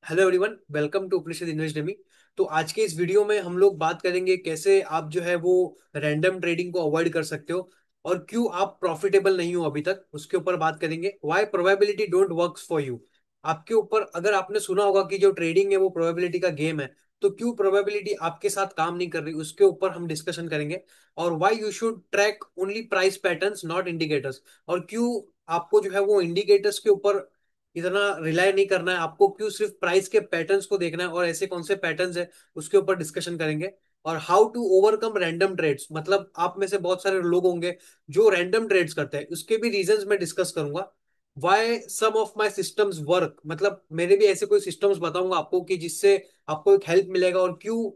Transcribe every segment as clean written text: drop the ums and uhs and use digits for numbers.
Hello everyone, welcome to Upanishad Invest Demy. तो आज के इस वीडियो में हम लोग बात करेंगे कैसे आप जो है वो रैंडम ट्रेडिंग को अवॉइड कर सकते हो और क्यों आप प्रॉफिटेबल नहीं हो अभी तक, उसके ऊपर बात करेंगे। Why probability don't works for you. आपके ऊपर, अगर आपने सुना होगा कि जो ट्रेडिंग है वो प्रोबेबिलिटी का गेम है, तो क्यों प्रोबेबिलिटी आपके साथ काम नहीं कर रही, उसके ऊपर हम डिस्कशन करेंगे। और why you should track only price patterns not indicators, और क्यों आपको जो है वो इंडिकेटर्स के ऊपर इतना रिलाय नहीं करना है, आपको क्यों सिर्फ प्राइस के पैटर्न्स को देखना है और ऐसे कौन से पैटर्न्स है उसके ऊपर डिस्कशन करेंगे। और how to overcome random trades, मतलब आप में से बहुत सारे लोग होंगे जो रैंडम ट्रेड्स करते हैं, उसके भी रीजंस मैं डिस्कस करूंगा। Why some of my systems work, मतलब मेरे भी ऐसे कोई सिस्टम्स बताऊंगा आपको कि जिससे आपको एक हेल्प मिलेगा, और क्यों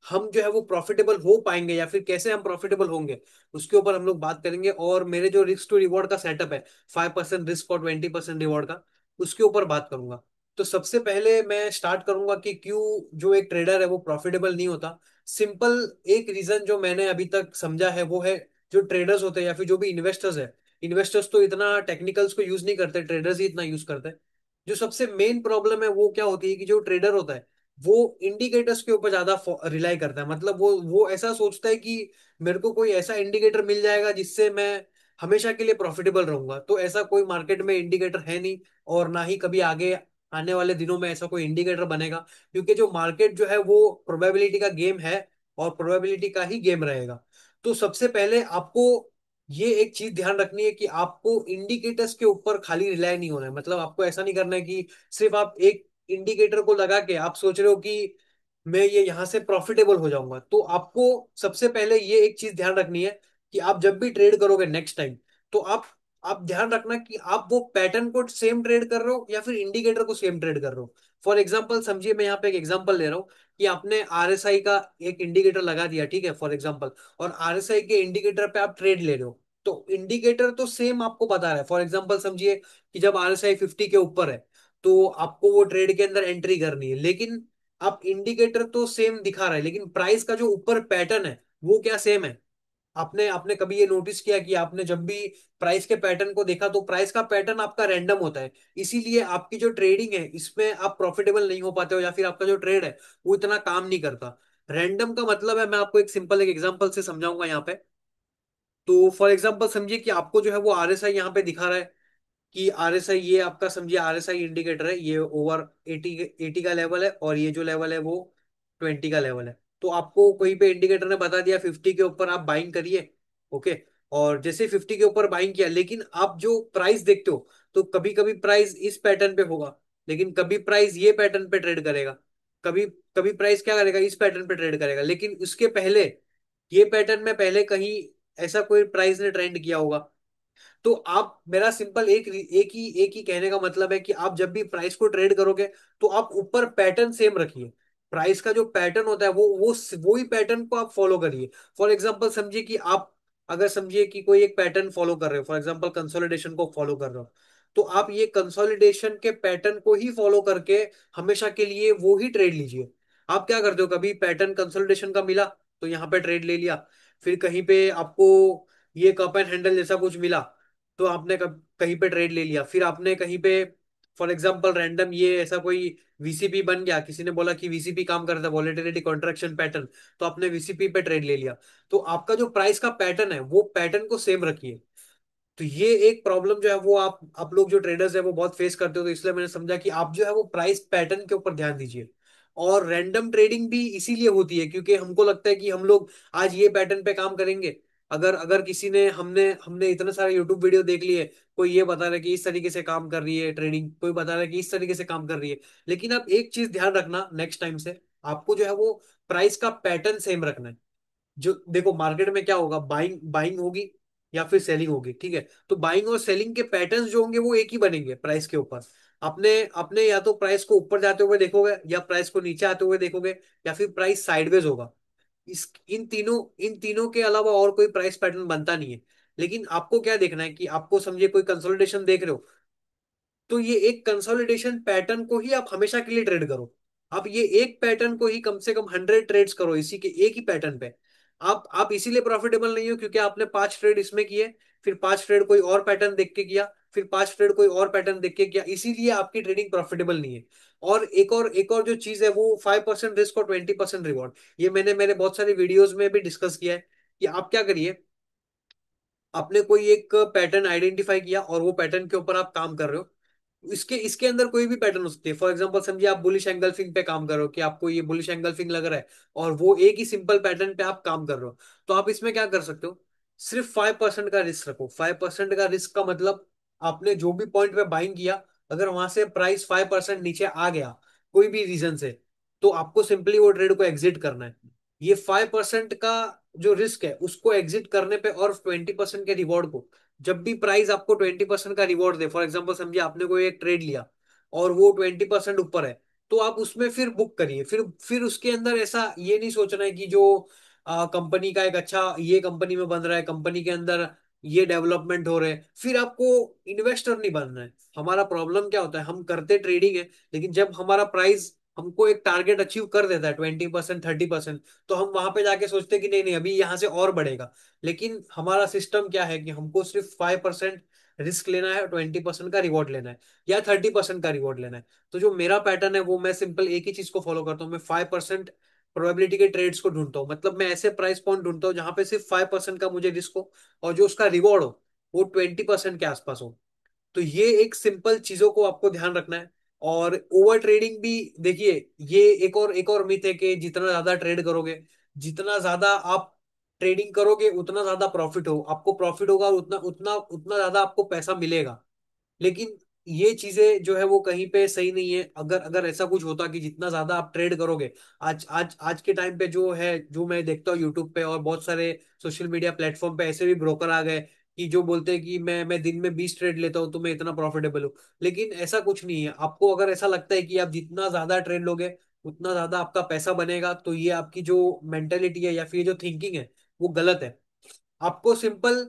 हम जो है वो प्रॉफिटेबल हो पाएंगे या फिर कैसे हम प्रॉफिटेबल होंगे, उसके ऊपर हम लोग बात करेंगे। और मेरे जो रिस्क टू रिवॉर्ड का सेटअप है, 5% रिस्क और 20% रिवॉर्ड का, उसके ऊपर बात करूंगा। तो सबसे पहले मैं स्टार्ट करूंगा कि क्यों जो एक ट्रेडर है वो प्रॉफिटेबल नहीं होता। सिंपल एक रीजन जो मैंने अभी तक समझा है वो है, जो ट्रेडर्स होते हैं या फिर जो भी इन्वेस्टर्स है, इन्वेस्टर्स तो इतना टेक्निकल्स को यूज नहीं करते, ट्रेडर्स ही इतना यूज करते हैं। जो सबसे मेन प्रॉब्लम है वो क्या होती है कि जो ट्रेडर होता है वो इंडिकेटर्स के ऊपर ज्यादा रिलाई करता है। मतलब वो ऐसा सोचता है कि मेरे को कोई ऐसा इंडिकेटर मिल जाएगा जिससे मैं हमेशा के लिए प्रॉफिटेबल रहूंगा। तो ऐसा कोई मार्केट में इंडिकेटर है नहीं, और ना ही कभी आगे आने वाले दिनों में ऐसा कोई इंडिकेटर बनेगा, क्योंकि जो मार्केट जो है वो प्रोबेबिलिटी का गेम है और प्रोबेबिलिटी का ही गेम रहेगा। तो सबसे पहले आपको ये एक चीज ध्यान रखनी है कि आपको इंडिकेटर्स के ऊपर खाली रिलाय नहीं होना है। मतलब आपको ऐसा नहीं करना है कि सिर्फ आप एक इंडिकेटर को लगा के आप सोच रहे हो कि मैं ये यहां से प्रॉफिटेबल हो जाऊंगा। तो आपको सबसे पहले ये एक चीज ध्यान रखनी है कि आप जब भी ट्रेड करोगे नेक्स्ट टाइम, तो आप ध्यान रखना कि आप वो पैटर्न को सेम ट्रेड कर रहे हो या फिर इंडिकेटर को सेम ट्रेड कर रहे हो। फॉर एग्जांपल समझिए, मैं यहाँ पे एक एग्जांपल ले रहा हूँ कि आपने आरएसआई का एक इंडिकेटर लगा दिया, ठीक है, फॉर एग्जांपल, और आरएसआई के इंडिकेटर पे आप ट्रेड ले रहे हो। तो इंडिकेटर तो सेम आपको बता रहा है। फॉर एग्जांपल समझिए कि जब आरएसआई 50 के ऊपर है तो आपको वो ट्रेड के अंदर एंट्री करनी है, लेकिन आप इंडिकेटर तो सेम दिखा रहा है, लेकिन प्राइस का जो ऊपर पैटर्न है वो क्या सेम है। आपने आपने कभी ये नोटिस किया कि आपने जब भी प्राइस के पैटर्न को देखा तो प्राइस का पैटर्न आपका रैंडम होता है, इसीलिए आपकी जो ट्रेडिंग है इसमें आप प्रॉफिटेबल नहीं हो पाते हो या फिर आपका जो ट्रेड है वो इतना काम नहीं करता। रैंडम का मतलब है, मैं आपको एक सिंपल एक एग्जांपल से समझाऊंगा यहाँ पे। तो फॉर एग्जांपल समझिए कि आपको जो है वो आरएसआई यहाँ पे दिखा रहा है कि आरएसआई, ये आपका समझिए आरएसआई इंडिकेटर है, ये ओवर 80 80 का लेवल है और ये जो लेवल है वो 20 का लेवल है। तो आपको कोई पे इंडिकेटर ने बता दिया 50 के ऊपर आप बाइंग करिए, ओके। और जैसे 50 के ऊपर बाइंग किया, लेकिन आप जो प्राइस देखते हो तो कभी कभी प्राइस इस पैटर्न पे होगा, लेकिन कभी प्राइस ये पैटर्न पे ट्रेड करेगा, कभी कभी प्राइस क्या करेगा, इस पैटर्न पे ट्रेड करेगा, लेकिन उसके पहले ये पैटर्न में पहले कहीं ऐसा कोई प्राइस ने ट्रेंड किया होगा। तो आप, मेरा सिंपल एक ही कहने का मतलब है कि आप जब भी प्राइस को ट्रेड करोगे तो आप ऊपर पैटर्न सेम रखिए। प्राइस का जो पैटर्न होता है वो ही पैटर्न को आप फॉलो करिए। फॉर एग्जांपल समझिए कि आप, अगर समझिए कि कोई एक पैटर्न फॉलो कर रहे हो, फॉर एग्जांपल कंसोलिडेशन को फॉलो कर रहे हो, तो आप ये कंसोलिडेशन के पैटर्न को ही फॉलो करके हमेशा के लिए वो ही ट्रेड लीजिए। आप क्या करते हो, कभी पैटर्न कंसोलिडेशन का मिला तो यहाँ पे ट्रेड ले लिया, फिर कहीं पे आपको ये कप एंड हैंडल जैसा कुछ मिला तो आपने कहीं पे ट्रेड ले लिया, फिर आपने कहीं पे फॉर एग्जांपल रैंडम ये ऐसा कोई वीसीपी बन गया, किसी ने बोला कि वीसीपी काम करता है, वॉलेटिलिटी कॉन्ट्रैक्शन पैटर्न, तो आपने वीसीपी पे ट्रेड ले लिया। तो आपका जो प्राइस का पैटर्न है वो पैटर्न को सेम रखिए। तो ये एक प्रॉब्लम जो है वो आप लोग जो ट्रेडर्स है वो बहुत फेस करते हो, तो इसलिए मैंने समझा कि आप जो है वो प्राइस पैटर्न के ऊपर ध्यान दीजिए। और रैंडम ट्रेडिंग भी इसीलिए होती है क्योंकि हमको लगता है कि हम लोग आज ये पैटर्न पे काम करेंगे। अगर अगर किसी ने, हमने हमने इतने सारे यूट्यूब वीडियो देख लिए, कोई ये बता रहा है कि इस तरीके से काम कर रही है ट्रेडिंग, कोई बता रहा है कि इस तरीके से काम कर रही है, लेकिन आप एक चीज ध्यान रखना नेक्स्ट टाइम से, आपको जो है वो प्राइस का पैटर्न सेम रखना है। जो देखो मार्केट में क्या होगा, बाइंग बाइंग होगी या फिर सेलिंग होगी, ठीक है, तो बाइंग और सेलिंग के पैटर्न्स जो होंगे वो एक ही बनेंगे प्राइस के ऊपर। आपने आपने या तो प्राइस को ऊपर जाते हुए देखोगे, या प्राइस को नीचे आते हुए देखोगे, या फिर प्राइस साइडवेज होगा। इस इन तीनों के अलावा और कोई प्राइस पैटर्न बनता नहीं है। लेकिन आपको क्या देखना है कि आपको समझिए कोई कंसोलिडेशन देख रहे हो, तो ये एक कंसोलिडेशन पैटर्न को ही आप हमेशा के लिए ट्रेड करो। आप ये एक पैटर्न को ही कम से कम 100 ट्रेड्स करो, इसी के एक ही पैटर्न पे। आप इसीलिए प्रॉफिटेबल नहीं हो क्योंकि आपने 5 ट्रेड इसमें किए, फिर 5 ट्रेड कोई और पैटर्न देख के किया, फिर 5 ट्रेड कोई और पैटर्न देख के किया, इसीलिए आपकी ट्रेडिंग प्रॉफिटेबल नहीं है। और एक और जो चीज है वो 5% रिस्क और 20% रिवॉर्ड। ये मैंने मेरे बहुत सारे वीडियोस में भी डिस्कस किया है कि आप क्या करिए, आपने कोई एक पैटर्न आइडेंटिफाई किया और वो पैटर्न के ऊपर आप काम कर रहे हो, इसके इसके अंदर कोई भी पैटर्न हो सकती है। फॉर एग्जांपल समझिए आप बुलिश एंगल्फिंग पे काम कर रहे हो, कि आपको ये बुलिश एंगल्फिंग लग रहा है और वो एक ही सिंपल पैटर्न पे आप काम कर रहे हो, तो आप इसमें क्या कर सकते हो, सिर्फ 5% का रिस्क रखो। 5% का रिस्क का मतलब आपने जो भी पॉइंट पे बाइंग किया, अगर वहां से प्राइस 5% नीचे आ गया कोई भी रीजन से, तो आपको सिंपली वो ट्रेड को एग्जिट करना है। ये 5% का जो रिस्क है उसको एग्जिट करने पे और 20% के रिवॉर्ड को, जब भी प्राइस आपको 20% का रिवॉर्ड दे, फॉर एग्जांपल समझिए आपने कोई एक ट्रेड लिया और वो 20% ऊपर है, तो आप उसमें फिर बुक करिए। फिर उसके अंदर ऐसा ये नहीं सोचना है कि जो कंपनी का एक अच्छा ये कंपनी में बन रहा है, कंपनी के अंदर ये डेवलपमेंट हो रहे हैं, फिर आपको इन्वेस्टर नहीं बनना है। हमारा प्रॉब्लम क्या होता है, हम करते ट्रेडिंग है, लेकिन जब हमारा प्राइस हमको एक टारगेट अचीव कर देता है 20% 30%, तो हम वहां पे जाके सोचते हैं कि नहीं नहीं अभी यहां से और बढ़ेगा। लेकिन हमारा सिस्टम क्या है कि हमको सिर्फ 5% रिस्क लेना है, 20% का रिवॉर्ड लेना है, या 30% का रिवॉर्ड लेना है। तो जो मेरा पैटर्न है वो मैं सिंपल एक ही चीज को फॉलो करता हूँ, मैं 5% प्रोबेबिलिटी के ट्रेड्स को ढूंढता हूँ। मतलब मैं ऐसे प्राइस पॉइंट ढूंढता हूँ जहां पे सिर्फ 5% का मुझे रिस्क हो और जो उसका रिवॉर्ड हो वो 20% के आसपास हो। तो ये एक सिंपल चीजों को आपको ध्यान रखना है। और ओवर ट्रेडिंग भी देखिए, ये एक और मिथ है कि जितना ज्यादा ट्रेड करोगे, जितना ज्यादा आप ट्रेडिंग करोगे उतना ज्यादा प्रॉफिट हो, आपको प्रॉफिट होगा और उतना उतना उतना ज्यादा आपको पैसा मिलेगा। लेकिन ये चीजें जो है वो कहीं पे सही नहीं है। अगर अगर ऐसा कुछ होता कि जितना ज्यादा आप ट्रेड करोगे, आज आज आज के टाइम पे जो है, जो मैं देखता हूँ यूट्यूब पे और बहुत सारे सोशल मीडिया प्लेटफॉर्म पे ऐसे भी ब्रोकर आ गए कि जो बोलते हैं कि मैं दिन में 20 ट्रेड लेता हूँ तो मैं इतना प्रॉफिटेबल हूँ। लेकिन ऐसा कुछ नहीं है। आपको अगर ऐसा लगता है कि आप जितना ज्यादा ट्रेड लोगे उतना ज्यादा आपका पैसा बनेगा, तो ये आपकी जो मेंटेलिटी है या फिर जो थिंकिंग है वो गलत है। आपको सिंपल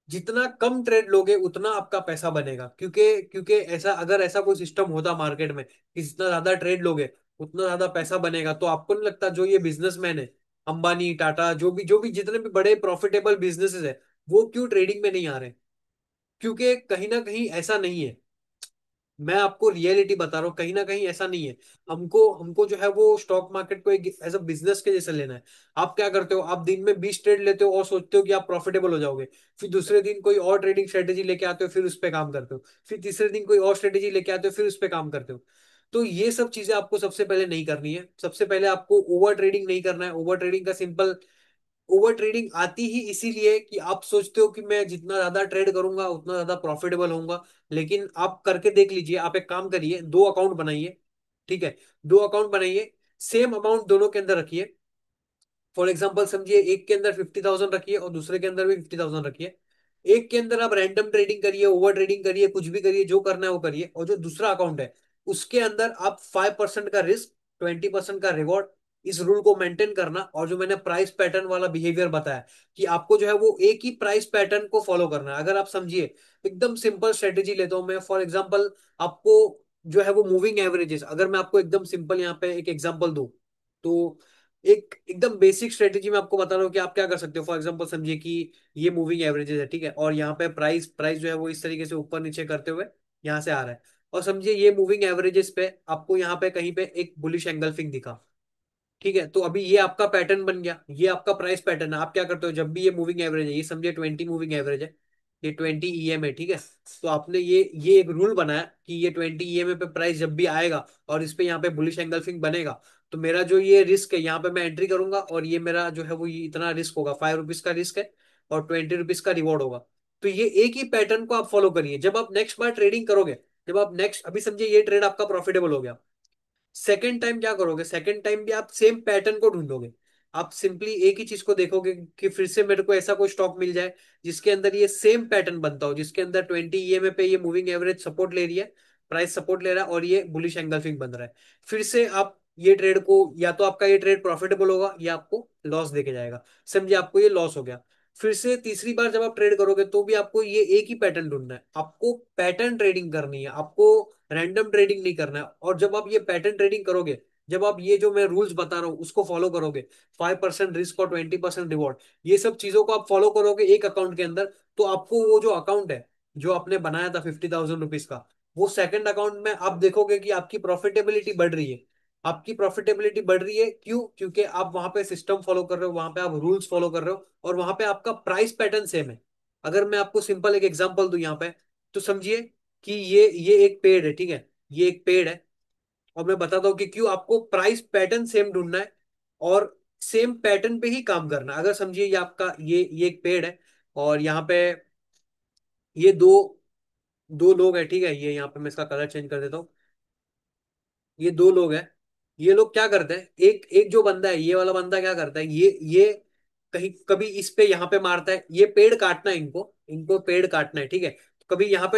जितना कम ट्रेड लोगे उतना आपका पैसा बनेगा, क्योंकि क्योंकि ऐसा अगर ऐसा कोई सिस्टम होता मार्केट में कि जितना ज्यादा ट्रेड लोगे उतना ज्यादा पैसा बनेगा, तो आपको नहीं लगता जो ये बिजनेसमैन है, अंबानी टाटा, जो भी जितने भी बड़े प्रॉफिटेबल बिजनेसेस है, वो क्यों ट्रेडिंग में नहीं आ रहे? क्योंकि कहीं ना कहीं ऐसा नहीं है। मैं आपको रियलिटी बता रहा हूँ, कहीं ना कहीं ऐसा नहीं है। हमको हमको जो है वो स्टॉक मार्केट को एक एज अ बिजनेस के जैसे लेना है। आप क्या करते हो, आप दिन में 20 ट्रेड लेते हो और सोचते हो कि आप प्रॉफिटेबल हो जाओगे, फिर दूसरे दिन कोई और ट्रेडिंग स्ट्रेटेजी लेके आते हो, फिर उस पर काम करते हो, फिर तीसरे दिन कोई और स्ट्रेटेजी लेके आते हो, फिर उस पर काम करते हो। तो ये सब चीजें आपको सबसे पहले नहीं करनी है। सबसे पहले आपको ओवर ट्रेडिंग नहीं करना है। ओवर ट्रेडिंग का सिंपल, ओवर ट्रेडिंग आती ही इसीलिए कि आप सोचते हो कि मैं जितना ज्यादा ट्रेड करूंगा उतना ज्यादा प्रॉफिटेबल होऊंगा। लेकिन आप करके देख लीजिए, आप एक काम करिए, 2 अकाउंट बनाइए। ठीक है, 2 अकाउंट बनाइए, सेम अमाउंट दोनों के अंदर रखिए। फॉर एग्जाम्पल समझिए एक के अंदर 50,000 रखिए और दूसरे के अंदर भी 50,000 रखिए। एक के अंदर आप रैंडम ट्रेडिंग करिए, ओवर ट्रेडिंग करिए, कुछ भी करिए, जो करना है वो करिए। और जो दूसरा अकाउंट है उसके अंदर आप 5% का रिस्क, 20% का रिवॉर्ड, इस रूल को मेंटेन करना। और जो मैंने प्राइस पैटर्न वाला बिहेवियर बताया कि आपको जो है वो एक ही प्राइस पैटर्न को फॉलो करना है। अगर आप समझिए, एकदम सिंपल स्ट्रेटेजी लेता हूं मैं, फॉर एग्जांपल आपको जो है वो मूविंग एवरेजेस, अगर मैं आपको एकदम सिंपल यहाँ पे एक एग्जांपल दूं, तो एक एकदम बेसिक स्ट्रेटेजी में आपको बता रहा हूँ कि आप क्या कर सकते हो। फॉर एग्जांपल समझिए कि ये मूविंग एवरेजेस है, ठीक है, और यहाँ पे प्राइस प्राइस जो है वो इस तरीके से ऊपर नीचे करते हुए यहाँ से आ रहा है। और समझिए ये मूविंग एवरेजेस पे आपको यहाँ पे कहीं पे एक बुलिश एंगल्फिंग दिखा। ठीक है, तो अभी ये आपका पैटर्न बन गया, ये आपका प्राइस पैटर्न है। आप क्या करते हो, जब भी ये मूविंग एवरेज है, ये समझिए 20 मूविंग एवरेज है, ये 20 EM है, ठीक है। तो आपने ये एक रूल बनाया कि ये 20 EM पे प्राइस जब भी आएगा और इस पे यहाँ पे बुलिश एंगल्फिंग बनेगा, तो मेरा जो ये रिस्क है यहाँ पे मैं एंट्री करूंगा, और ये मेरा जो है वो ये इतना रिस्क होगा, ₹5 का रिस्क है और ₹20 का रिवॉर्ड होगा। तो ये एक ही पैटर्न को आप फॉलो करिए। जब आप नेक्स्ट बार ट्रेडिंग करोगे, जब आप नेक्स्ट, अभी समझिए ये ट्रेड आपका प्रॉफिटेबल हो गया, सेकेंड टाइम क्या करोगे, सेकेंड टाइम भी आप सेम पैटर्न को ढूंढोगे। आप सिंपली एक ही चीज को देखोगे कि फिर से मेरे को ऐसा कोई स्टॉक मिल जाए जिसके अंदर ये सेम पैटर्न बनता हो, जिसके अंदर 20 EMA पे ये मूविंग एवरेज सपोर्ट ले रही है, प्राइस सपोर्ट ले रहा है और ये बुलिश एंगल्फिंग बन रहा है। फिर से आप ये ट्रेड को, या तो आपका ये ट्रेड प्रॉफिटेबल होगा या आपको लॉस देके जाएगा। समझिए आपको ये लॉस हो गया, फिर से तीसरी बार जब आप ट्रेड करोगे तो भी आपको ये एक ही पैटर्न ढूंढना है। आपको पैटर्न ट्रेडिंग करनी है, आपको रैंडम ट्रेडिंग नहीं करना है। और जब आप ये पैटर्न ट्रेडिंग करोगे, जब आप ये जो मैं रूल्स बता रहा हूँ उसको फॉलो करोगे, 5% रिस्क और 20% रिवॉर्ड, ये सब चीजों को आप फॉलो करोगे एक अकाउंट के अंदर, तो आपको वो जो अकाउंट है जो आपने बनाया था 50,000 रुपीज का, वो सेकंड अकाउंट में आप देखोगे कि आपकी प्रॉफिटेबिलिटी बढ़ रही है। आपकी प्रॉफिटेबिलिटी बढ़ रही है क्यों? क्योंकि आप वहां पे सिस्टम फॉलो कर रहे हो, वहां पे आप रूल्स फॉलो कर रहे हो, और वहां पे आपका प्राइस पैटर्न सेम है। अगर मैं आपको सिंपल एक एग्जांपल दूं यहाँ पे, तो समझिए कि ये एक पेड़ है, ठीक है, ये एक पेड़ है। और मैं बताता हूँ कि क्यों आपको प्राइस पैटर्न सेम ढूंढना है और सेम पैटर्न पे ही काम करना है। अगर समझिए ये आपका ये एक पेड़ है, और यहाँ पे ये दो दो लोग हैं, ठीक है, ये यहाँ पे मैं इसका कलर चेंज कर देता हूँ। ये दो लोग हैं। ये लोग क्या करते हैं, एक एक जो बंदा है, ये वाला बंदा क्या करता है, ये कहीं कभी इस पे यहाँ पे मारता है, ये पेड़ काटना है इनको, इनको पेड़ काटना है, ठीक है। तो कभी यहाँ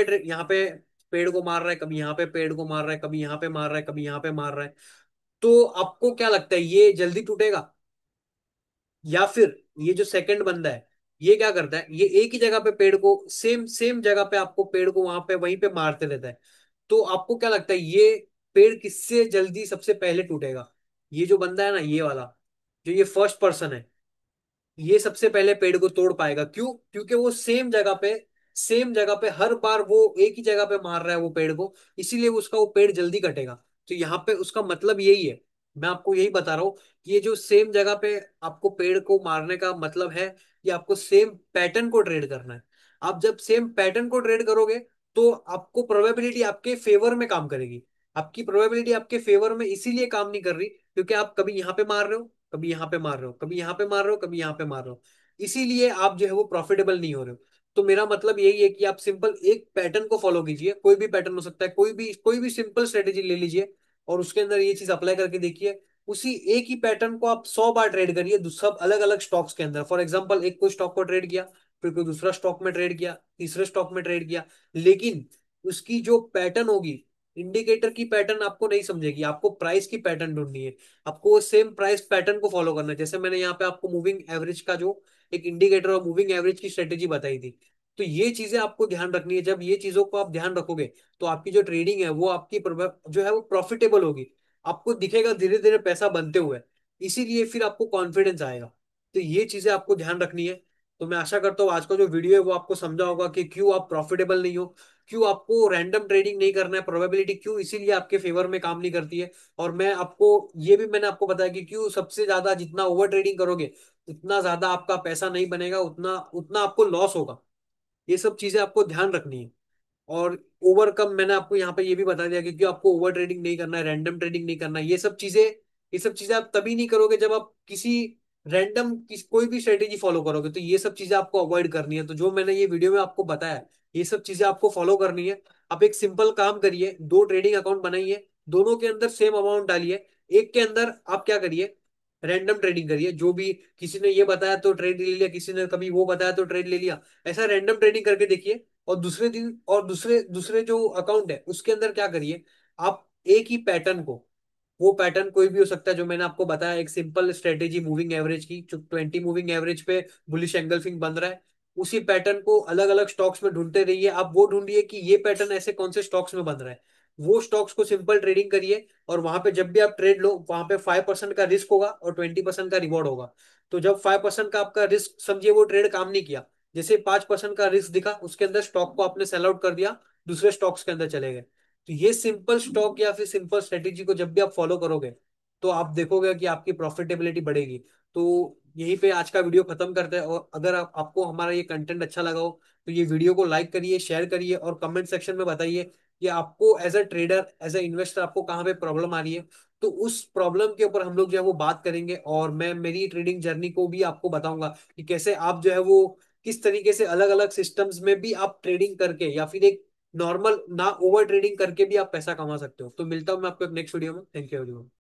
पे पेड़ को मार रहा है, कभी यहाँ पे पेड़ को मार रहा है, कभी यहाँ पे मार रहा है, कभी यहाँ पे मार रहा है। तो आपको क्या लगता है, ये जल्दी टूटेगा? या फिर ये जो सेकंड बंदा है, ये क्या करता है, ये एक ही जगह पे पेड़ को, सेम सेम जगह पे आपको पेड़ को वहां पे वहीं पे मारते रहता है। तो आपको क्या लगता है, ये पेड़ किससे जल्दी सबसे पहले टूटेगा? ये जो बंदा है ना, ये वाला, जो ये फर्स्ट पर्सन है, ये सबसे पहले पेड़ को तोड़ पाएगा। क्यों? क्योंकि वो सेम जगह पे हर बार वो एक ही जगह पे मार रहा है वो पेड़ को, इसीलिए उसका वो पेड़ जल्दी कटेगा। तो यहाँ पे उसका मतलब यही है, मैं आपको यही बता रहा हूँ कि ये जो सेम जगह पे आपको पेड़ को मारने का मतलब है कि आपको सेम पैटर्न को ट्रेड करना है। आप जब सेम पैटर्न को ट्रेड करोगे, तो आपको प्रोबेबिलिटी आपके फेवर में काम करेगी। आपकी प्रोबेबिलिटी आपके फेवर में इसीलिए काम नहीं कर रही क्योंकि आप कभी यहाँ पे मार रहे हो, कभी यहाँ पे मार रहे हो, कभी यहाँ पे मार रहे हो, कभी यहाँ पे मार रहे हो, इसीलिए आप जो है वो प्रॉफिटेबल नहीं हो रहे हो। तो मेरा मतलब यही है कि आप सिंपल एक पैटर्न को फॉलो कीजिए, कोई भी पैटर्न हो सकता है, कोई भी सिंपल स्ट्रेटेजी ले लीजिए, और उसके अंदर ये चीज अप्लाई करके देखिए। उसी एक ही पैटर्न को आप 100 बार ट्रेड करिए, सब अलग अलग स्टॉक्स के अंदर। फॉर एग्जांपल, एक कोई स्टॉक को ट्रेड किया, फिर कोई दूसरा स्टॉक में ट्रेड किया, तीसरे स्टॉक में ट्रेड किया, लेकिन उसकी जो पैटर्न होगी, इंडिकेटर की पैटर्न आपको नहीं समझेगी, आपको प्राइस की पैटर्न ढूंढनी है। आपको सेम प्राइस पैटर्न को फॉलो करना है। जैसे मैंने यहाँ पे आपको मूविंग एवरेज का जो एक इंडिकेटर और मूविंग एवरेज की स्ट्रेटेजी बताई थी, तो ये चीजें आपको ध्यान रखनी है। जब ये चीजों को आप ध्यान रखोगे, तो आपकी जो ट्रेडिंग है वो आपकी जो है वो प्रॉफिटेबल होगी। आपको दिखेगा धीरे धीरे पैसा बनते हुए, इसीलिए फिर आपको कॉन्फिडेंस आएगा। तो ये चीजें आपको ध्यान रखनी है। तो मैं आशा करता हूँ आज का जो वीडियो है वो आपको समझा होगा कि क्यों आप प्रॉफिटेबल नहीं हो, क्यों आपको रैंडम ट्रेडिंग नहीं करना है, प्रोबेबिलिटी क्यों इसीलिए आपके फेवर में काम नहीं करती है। और मैं आपको ये भी मैंने आपको बताया कि क्यों सबसे ज्यादा जितना ओवर ट्रेडिंग करोगे, उतना ज्यादा आपका पैसा नहीं बनेगा, उतना उतना आपको लॉस होगा। ये सब चीजें आपको ध्यान रखनी है। और ओवरकम मैंने आपको यहाँ पे ये भी बता दिया कि क्यों आपको ओवर ट्रेडिंग नहीं करना है, रैंडम ट्रेडिंग नहीं करना है। ये सब चीजें आप तभी नहीं करोगे जब आप कोई भी स्ट्रेटेजी फॉलो करोगे। तो ये सब चीजें आपको अवॉइड करनी है। तो जो मैंने ये वीडियो में आपको बताया, ये सब चीजें आपको फॉलो करनी है। आप एक सिंपल काम करिए, दो ट्रेडिंग अकाउंट बनाइए, दोनों के अंदर सेम अमाउंट डालिए। एक के अंदर आप क्या करिए, रैंडम ट्रेडिंग करिए, जो भी किसी ने ये बताया तो ट्रेड ले लिया, किसी ने कभी वो बताया तो ट्रेड ले लिया, ऐसा रैंडम ट्रेडिंग करके देखिए। और दूसरे दिन और दूसरे दूसरे जो अकाउंट है उसके अंदर क्या करिए, आप एक ही पैटर्न को, वो पैटर्न कोई भी हो सकता है जो मैंने आपको बताया, एक सिंपल स्ट्रेटेजी मूविंग एवरेज की, जो 20 मूविंग एवरेज पे बुलिश एंगल्फिंग बन रहा है, उसी पैटर्न को अलग अलग स्टॉक्स में ढूंढते रहिए। आप वो ढूंढिए कि ये पैटर्न ऐसे कौन से स्टॉक्स में बन रहा है, वो स्टॉक्स को सिंपल ट्रेडिंग करिए। और वहां पे जब भी आप ट्रेड लो, वहां पे 5% का रिस्क होगा और 20% का रिवॉर्ड होगा। तो जब 5% का आपका रिस्क, समझिए वो ट्रेड काम नहीं किया, जैसे 5% का रिस्क दिखा, उसके अंदर स्टॉक को आपने सेल आउट कर दिया, दूसरे स्टॉक्स के अंदर चले गए। तो ये सिंपल स्टॉक या फिर सिंपल स्ट्रेटेजी को जब भी आप फॉलो करोगे, तो आप देखोगे कि आपकी प्रॉफिटेबिलिटी बढ़ेगी। तो यहीं पे आज का वीडियो खत्म करते हैं। और अगर आपको हमारा ये कंटेंट अच्छा लगा हो, तो ये वीडियो को लाइक करिए, शेयर करिए, और कमेंट सेक्शन में बताइए कि आपको as a trader, as a investor, आपको कहाँ पे प्रॉब्लम आ रही है। तो उस प्रॉब्लम के ऊपर हम लोग जो है वो बात करेंगे, और मैं मेरी ट्रेडिंग जर्नी को भी आपको बताऊंगा कि कैसे आप जो है वो किस तरीके से अलग अलग सिस्टम्स में भी आप ट्रेडिंग करके, या फिर एक नॉर्मल ना ओवर ट्रेडिंग करके भी आप पैसा कमा सकते हो। तो मिलता हूं मैं आपको एक नेक्स्ट वीडियो में। Thank you everyone.